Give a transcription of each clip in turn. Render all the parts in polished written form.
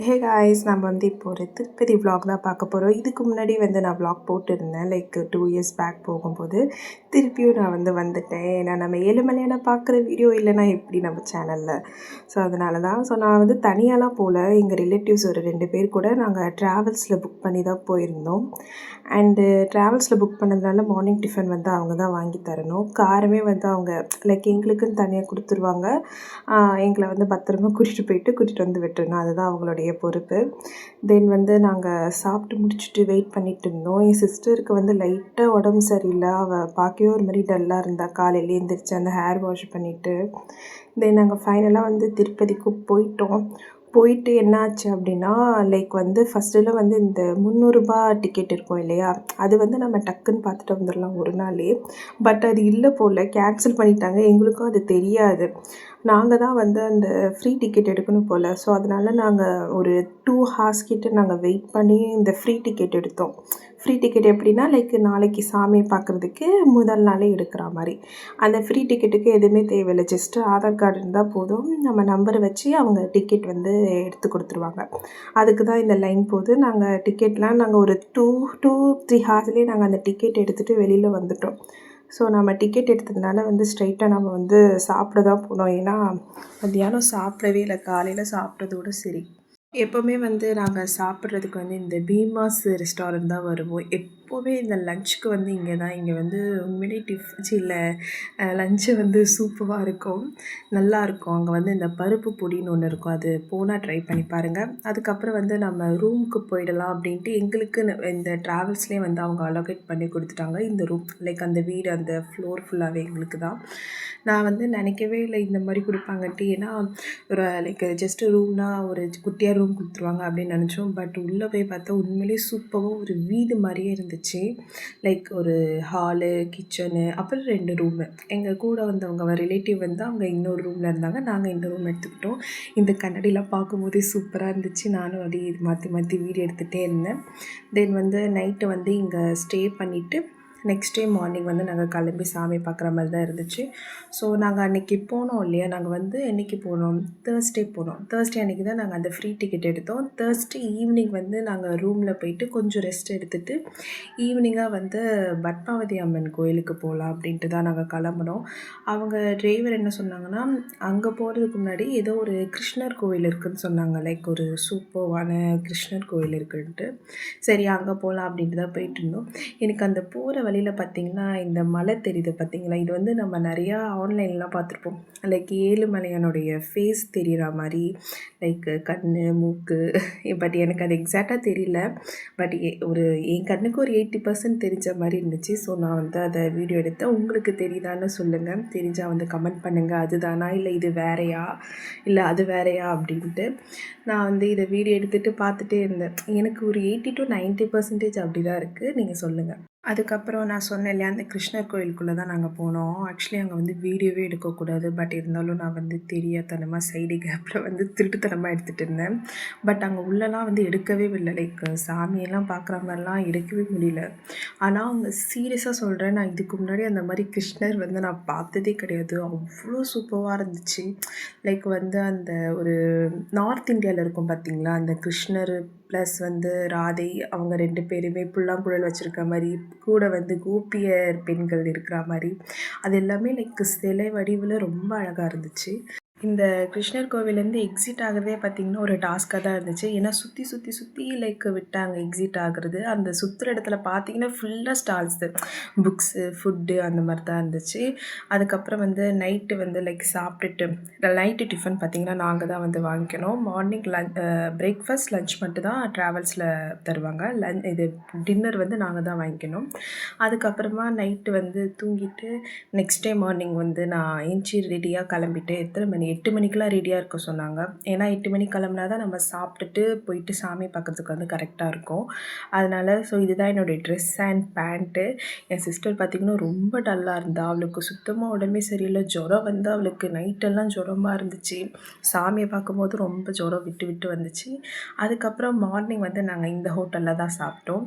Hey guys, நம்ம வந்து இப்போ ஒரு திருப்பதி vlog தான் பார்க்க போகிறோம். இதுக்கு முன்னாடி வந்து நான் vlog போட்டிருந்தேன். லைக் 2 இயர்ஸ் பேக் போகும்போது திருப்பியும் நான் வந்துட்டேன். ஏன்னா நம்ம ஏழுமலையானை பார்க்குற வீடியோ இல்லைன்னா எப்படி நம்ம சேனலில். ஸோ அதனால தான். ஸோ நான் வந்து தனியாலாம் போகல. எங்கள் ரிலேட்டிவ்ஸ் ஒரு 2 பேர் கூட நாங்கள் ட்ராவல்ஸில் புக் பண்ணி தான் போயிருந்தோம். அண்டு ட்ராவல்ஸில் புக் பண்ணதுனால மார்னிங் டிஃபன் வந்து அவங்க தான் வாங்கி தரணும். காரமே வந்து அவங்க லைக் எங்களுக்குன்னு தனியாக கொடுத்துருவாங்க. எங்களை வந்து பத்திரமா கூட்டிகிட்டு வந்து விட்டுறணும். அதுதான் அவங்களுடைய பொறுப்பு. தென் வந்து நாங்கள் சாப்பிட்டு முடிச்சுட்டு வெயிட் பண்ணிட்டு இருந்தோம். என் சிஸ்டருக்கு வந்து லைட்டாக உடம்பு சரியில்லை. அவள் பார்க்கவே ஒரு மாதிரி டல்லாக இருந்தாள். காலையில் எழுந்திரிச்சு அந்த ஹேர் வாஷ் பண்ணிவிட்டு தென் நாங்கள் ஃபைனலாக வந்து திருப்பதிக்கு போயிட்டோம். போயிட்டு என்ன ஆச்சு அப்படின்னா, லைக் வந்து ஃபஸ்ட்டுலாம் வந்து இந்த ரூ. 300 டிக்கெட் இருக்கும் இல்லையா, அது வந்து நம்ம டக்குன்னு பார்த்துட்டு வந்துடலாம் ஒரு நாளே. பட் அது இல்லை போல், கேன்சல் பண்ணிட்டாங்க. எங்களுக்கும் அது தெரியாது. நாங்கள் தான் வந்து அந்த ஃப்ரீ டிக்கெட் எடுக்கணும் போல். ஸோ அதனால் நாங்கள் ஒரு 2 ஹார்ஸ் கிட்ட நாங்கள் வெயிட் பண்ணி இந்த ஃப்ரீ டிக்கெட் எடுத்தோம். ஃப்ரீ டிக்கெட் எப்படின்னா, லைக் நாளைக்கு சாமியை பார்க்குறதுக்கு முதல் நாளே எடுக்கிற மாதிரி. அந்த ஃப்ரீ டிக்கெட்டுக்கு எதுவுமே தேவையில்லை. ஜஸ்ட்டு ஆதார் கார்டு இருந்தால் போதும். நம்ம நம்பரை வச்சு அவங்க டிக்கெட் வந்து எடுத்து கொடுத்துருவாங்க. அதுக்கு தான் இந்த லைன் போகுது. நாங்கள் ஒரு 2-3 ஹார்ஸ்லேயே நாங்கள் அந்த டிக்கெட் எடுத்துகிட்டு வெளியில் வந்துட்டோம். ஸோ நம்ம டிக்கெட் எடுத்ததுனால வந்து ஸ்ட்ரைட்டாக நம்ம வந்து சாப்பிட தான் போனோம். ஏன்னா மத்தியானம் சாப்பிடவே இல்லை. காலையில் சாப்பிட்டதோடு சரி. எப்போவுமே வந்து நாங்கள் சாப்பிட்றதுக்கு வந்து இந்த பீமாஸ் ரெஸ்டாரண்ட் தான் வருவோம். எப்போவுமே இந்த லஞ்சுக்கு வந்து இங்கே வந்து உண்மையிலே இல்லை லஞ்சு வந்து சூப்பராக இருக்கும், நல்லாயிருக்கும். அங்கே வந்து இந்த பருப்பு பொடின்னு ஒன்று இருக்கும். அது போனால் ட்ரை பண்ணி பாருங்கள். அதுக்கப்புறம் வந்து நம்ம ரூமுக்கு போயிடலாம் அப்படின்ட்டு எங்களுக்கு இந்த ட்ராவல்ஸ்லேயே வந்து அவங்க அலோகேட் பண்ணி கொடுத்துட்டாங்க இந்த ரூம். லைக் அந்த வீடு அந்த ஃப்ளோர் ஃபுல்லாகவே எங்களுக்கு தான். நான் வந்து நினைக்கவே இல்லை இந்த மாதிரி கொடுப்பாங்கன்ட்டு. ஏன்னா ஒரு லைக் ஜஸ்ட்டு ரூம்னால் ஒரு குட்டியாக ரூம் கொடுத்துருவாங்க அப்படின்னு நினச்சோம். பட் உள்ளே போய் பார்த்தா உண்மையிலே சூப்பராக ஒரு வீடு மாதிரியே இருந்துச்சு. லைக் ஒரு ஹாலு, கிச்சனு, அப்புறம் 2 ரூமு. எங்கள் கூட வந்தவங்க ரிலேட்டிவ் வந்து அவங்க இன்னொரு ரூமில் இருந்தாங்க. நாங்கள் இந்த ரூம் எடுத்துக்கிட்டோம். இந்த கண்ணாடிலாம் பார்க்கும்போதே சூப்பராக இருந்துச்சு. நானும் அப்படியே மாற்றி மாற்றி வீடியோ எடுத்துகிட்டே இருந்தேன். தென் வந்து நைட்டு வந்து இங்கே ஸ்டே பண்ணிவிட்டு நெக்ஸ்ட் டே மார்னிங் வந்து நாங்கள் கிளம்பி சாமி பார்க்குற மாதிரி தான் இருந்துச்சு. ஸோ நாங்கள் அன்றைக்கி போனோம் இல்லையா, நாங்கள் வந்து என்றைக்கு போனோம், தேர்ஸ்டே போனோம். தேர்ஸ்டே அன்றைக்கி தான் நாங்கள் அந்த ஃப்ரீ டிக்கெட் எடுத்தோம். தேர்ஸ்டே ஈவினிங் வந்து நாங்கள் ரூமில் போயிட்டு கொஞ்சம் ரெஸ்ட் எடுத்துகிட்டு ஈவினிங்காக வந்து பத்மாவதி அம்மன் கோயிலுக்கு போகலாம் அப்படின்ட்டு தான் நாங்கள் கிளம்புனோம். அவங்க டிரைவர் என்ன சொன்னாங்கன்னா, அங்கே போகிறதுக்கு முன்னாடி ஏதோ ஒரு கிருஷ்ணர் கோயில் இருக்குதுன்னு சொன்னாங்க. லைக் ஒரு சூப்பர்வான கிருஷ்ணர் கோயில் இருக்குன்ட்டு. சரி அங்கே போகலாம் அப்படின்ட்டு தான் போயிட்டுருந்தோம். எனக்கு அந்த போகிற வழியில் பார்த்திங்கன்னா இந்த மலை தெரியுது பார்த்திங்களா, இது வந்து நம்ம நிறையா ஆன்லைன்லாம் பார்த்துருப்போம். லைக் ஏழுமலையானுடைய ஃபேஸ் தெரிகிற மாதிரி, லைக் கண், மூக்கு. பட் எனக்கு அது எக்ஸாக்டாக தெரியல. பட் என் கண்ணுக்கு ஒரு 80% தெரிஞ்ச மாதிரி இருந்துச்சு. ஸோ நான் வந்து அதை வீடியோ எடுத்தேன். உங்களுக்கு தெரியுதான்னு சொல்லுங்கள். தெரிஞ்சால் வந்து கமெண்ட் பண்ணுங்கள். அதுதானா இல்லை இது வேறையா இல்லை அது வேறையா அப்படின்ட்டு. நான் வந்து இதை வீடியோ எடுத்துகிட்டு பார்த்துட்டே இருந்தேன். எனக்கு ஒரு 80 to 90% அப்படி தான் இருக்குது. நீங்கள் சொல்லுங்கள். அதுக்கப்புறம் நான் சொன்னேன் இல்லையா, அந்த கிருஷ்ணர் கோயிலுக்குள்ளே தான் நாங்கள் போனோம். ஆக்சுவலி அங்கே வந்து வீடியோவே எடுக்கக்கூடாது. பட் இருந்தாலும் நான் வந்து தெரியாதனமாக சைடு கேப்பில் வந்து திருட்டுத்தனமாக எடுத்துகிட்டு இருந்தேன். பட் அங்கே உள்ளலாம் வந்து எடுக்கவே இல்லை. லைக் சாமியெல்லாம் பார்க்குற மாதிரிலாம் எடுக்கவே முடியல. ஆனால் அவங்க சீரியஸாக சொல்கிறேன், நான் இதுக்கு முன்னாடி அந்த மாதிரி கிருஷ்ணர் வந்து நான் பார்த்ததே கிடையாது. அவ்வளோ சூப்பராக இருந்துச்சு. லைக் வந்து அந்த ஒரு நார்த் இந்தியாவில் இருக்கும் பார்த்திங்களா, அந்த கிருஷ்ணர் ப்ளஸ் வந்து ராதை, அவங்க 2 பேருமே புல்லாங்குழல் வச்சுருக்க மாதிரி, கூட வந்து கோபியர் பெண்கள் இருக்கிற மாதிரி, அது எல்லாமே லைக் சிலை வடிவில் ரொம்ப அழகாக இருந்துச்சு. இந்த கிருஷ்ணர் கோவிலேருந்து எக்ஸிட் ஆகிறதே பார்த்திங்கன்னா ஒரு டாஸ்க்காக தான் இருந்துச்சு. ஏன்னா சுற்றி லைக் விட்டாங்க எக்ஸிட் ஆகிறது. அந்த சுற்றுற இடத்துல பார்த்திங்கன்னா ஃபுல்லாக ஸ்டால்ஸு, புக்ஸு, ஃபுட்டு அந்த மாதிரி தான் இருந்துச்சு. அதுக்கப்புறம் வந்து நைட்டு வந்து லைக் சாப்பிட்டுட்டு நைட்டு டிஃபன் பார்த்திங்கன்னா நாங்கள் தான் வந்து வாங்கிக்கணும். மார்னிங் பிரேக்ஃபாஸ்ட், லஞ்ச் மட்டும் தான் ட்ராவல்ஸில் தருவாங்க. இது டின்னர் வந்து நாங்கள் தான் வாங்கிக்கணும். அதுக்கப்புறமா நைட்டு வந்து தூங்கிட்டு நெக்ஸ்ட் டே மார்னிங் வந்து நான் ஏஞ்சி ரெடியாக கிளம்பிட்டு, எத்தனை மணி 8 மணிக்கெலாம் ரெடியாக இருக்க சொன்னாங்க. ஏன்னா 8 மணிக்கு கிளம்புனா தான் நம்ம சாப்பிட்டுட்டு போயிட்டு சாமி பார்க்குறதுக்கு வந்து கரெக்டாக இருக்கும். அதனால் ஸோ இதுதான் என்னுடைய dress and pant. N sister பார்த்திங்கன்னா ரொம்ப டல்லாக இருந்தா. அவளுக்கு சுத்தமாக உடம்பே சரியில்லை. ஜுரம் வந்து அவளுக்கு நைட்டெல்லாம் ஜுரமாக இருந்துச்சு. சாமியை பார்க்கும்போது ரொம்ப ஜுரம் விட்டு விட்டு வந்துச்சு. அதுக்கப்புறம் மார்னிங் வந்து நாங்கள் இந்த ஹோட்டலில் தான் சாப்பிட்டோம்.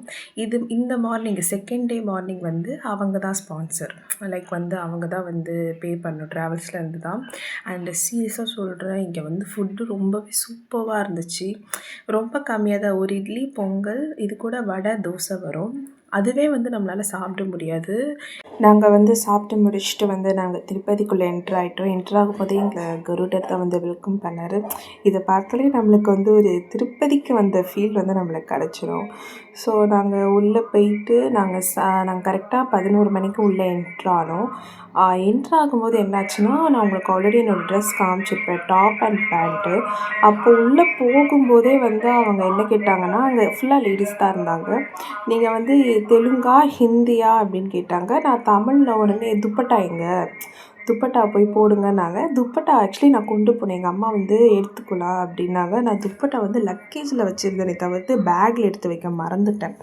இந்த மார்னிங் செகண்ட் டே மார்னிங் வந்து அவங்க தான் ஸ்பான்சர். லைக் வந்து அவங்க தான் வந்து பே பண்ணணும், ட்ராவல்ஸ்லேருந்து தான். அண்டு சீரியஸாக சொல்கிறேன், இங்கே வந்து ஃபுட்டு ரொம்பவே சூப்பராக இருந்துச்சு. ரொம்ப கம்மியாக தான் ஒரு இட்லி, பொங்கல், இது கூட வடை, தோசை வரும். அதுவே வந்து நம்மளால் சாப்பிட முடியாது. நாங்கள் வந்து சாப்பிட்டு முடிச்சுட்டு வந்து நாங்கள் திருப்பதிக்குள்ளே என்ட்ரு ஆகிட்டோம். என்ட்ரு ஆகும்போதே எங்களை கருடர் தான் வந்து வெல்கம் பண்ணார். இதை பார்த்தாலே நம்மளுக்கு வந்து ஒரு திருப்பதிக்கு வந்த ஃபீல் வந்து நம்மளுக்கு கிடச்சிரும். ஸோ நாங்கள் உள்ளே போயிட்டு நாங்கள் கரெக்டாக 11 மணிக்கு உள்ளே என்ட்ரு ஆனோம். என்ட்ரு ஆகும்போது என்னாச்சுன்னா, நான் உங்களுக்கு ஆல்ரெடி என்னோடய ட்ரெஸ் காமிச்சிருப்பேன், டாப் அண்ட் பேண்ட்டு. அப்போ உள்ளே போகும்போதே வந்து அவங்க என்ன கேட்டாங்கன்னா, அங்கே ஃபுல்லாக லேடீஸ் தான் இருந்தாங்க. நீங்கள் வந்து தெலுங்கா, ஹிந்தியா அப்படின்னு கேட்டாங்க. நான் தமிழ்ல உடனே துப்பட்டா எங்க? துப்பட்டா போய் போடுங்கன்னாங்க. துப்பட்டா ஆக்சுவலி நான் கொண்டு போனேன். எங்கள் அம்மா வந்து எடுத்துக்கலாம் அப்படின்னாங்க. நான் துப்பட்டா வந்து லக்கேஜில் வச்சுருந்தேனே தவிர்த்து பேக்கில் எடுத்து வைக்க மறந்துட்டேன்.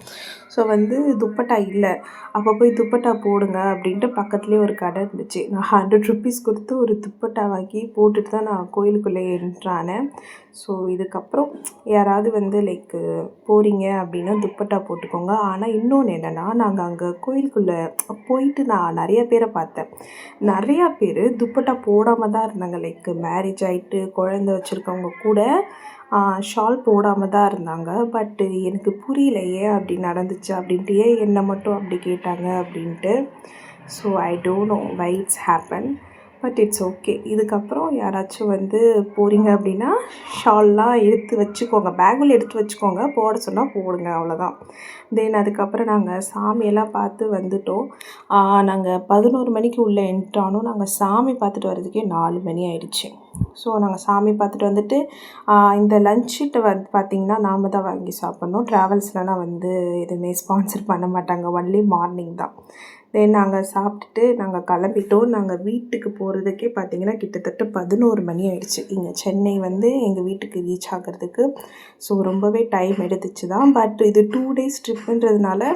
ஸோ வந்து துப்பட்டா இல்லை. அப்போ போய் துப்பட்டா போடுங்க அப்படின்ட்டு பக்கத்துலேயே ஒரு கடை இருந்துச்சு. நான் 100 ருப்பீஸ் கொடுத்து ஒரு துப்பட்டா வாங்கி போட்டுட்டு தான் நான் கோயிலுக்குள்ளே என்ட்ரானேன். ஸோ இதுக்கப்புறம் யாராவது வந்து போகிறீங்க அப்படின்னா துப்பட்டா போட்டுக்கோங்க. ஆனால் இன்னொன்று என்னென்னா, நாங்கள் அங்கே கோயிலுக்குள்ளே போயிட்டு நான் நிறைய பேரை பார்த்தேன். நிறையா பேர் துப்பட்டா போடாமல் தான் இருந்தாங்க. மேரேஜ் ஆகிட்டு குழந்த வச்சுருக்கவங்க கூட ஷால் போடாமல் தான் இருந்தாங்க. பட்டு எனக்கு புரியல ஏன் அப்படி நடந்துச்சு அப்படின்ட்டு, ஏன் என்னை மட்டும் அப்படி கேட்டாங்க அப்படின்ட்டு. So I don't know why it's happen, but it's okay. இதுக்கப்புறம் யாராச்சும் வந்து போகிறீங்க அப்படின்னா ஷால்லாம் எடுத்து வச்சுக்கோங்க, பேக்கில் எடுத்து வச்சுக்கோங்க, போட சொன்னால் போடுங்க, அவ்வளோதான். தென் அதுக்கப்புறம் நாங்கள் சாமியெல்லாம் பார்த்து வந்துவிட்டோம். நாங்கள் 11 மணிக்கு உள்ளே என்ட்ரானோம். நாங்கள் சாமி பார்த்துட்டு வர்றதுக்கே 4 மணி ஆயிடுச்சு. ஸோ நாங்கள் சாமி பார்த்துட்டு வந்துட்டு இந்த லன்ச்சுட்டு வந்து பார்த்திங்கன்னா நாம் தான் வாங்கி சாப்பிட்ணும். ட்ராவல்ஸ்லலாம் வந்து எதுவுமே ஸ்பான்சர் பண்ண மாட்டாங்க, ஒன்லி மார்னிங் தான். தென் நாங்கள் சாப்பிட்டுட்டு நாங்கள் கிளம்பிட்டோம். நாங்கள் வீட்டுக்கு போகிறதுக்கே பார்த்திங்கன்னா கிட்டத்தட்ட 11 மணி ஆயிடுச்சு. இங்கே சென்னை வந்து எங்கள் வீட்டுக்கு ரீச் ஆகிறதுக்கு. ஸோ ரொம்பவே டைம் எடுத்துச்சு தான். பட் இது 2 டேஸ் ட்ரிப்புன்றதுனால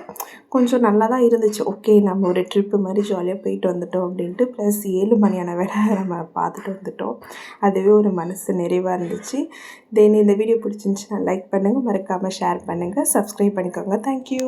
கொஞ்சம் நல்லா தான் இருந்துச்சு. ஓகே, நம்ம ஒரு ட்ரிப்பு மாதிரி ஜாலியாக போயிட்டு வந்துட்டோம் அப்படின்ட்டு. ப்ளஸ் 7 மணியான வேலை நம்ம பார்த்துட்டு வந்துட்டோம். அதுவே ஒரு மனசு நிறைவாக இருந்துச்சு. தென் இந்த வீடியோ பிடிச்சிருந்துச்சுன்னா லைக் பண்ணுங்கள், மறக்காமல் ஷேர் பண்ணுங்கள், சப்ஸ்கிரைப் பண்ணிக்கோங்க. தேங்க்யூ.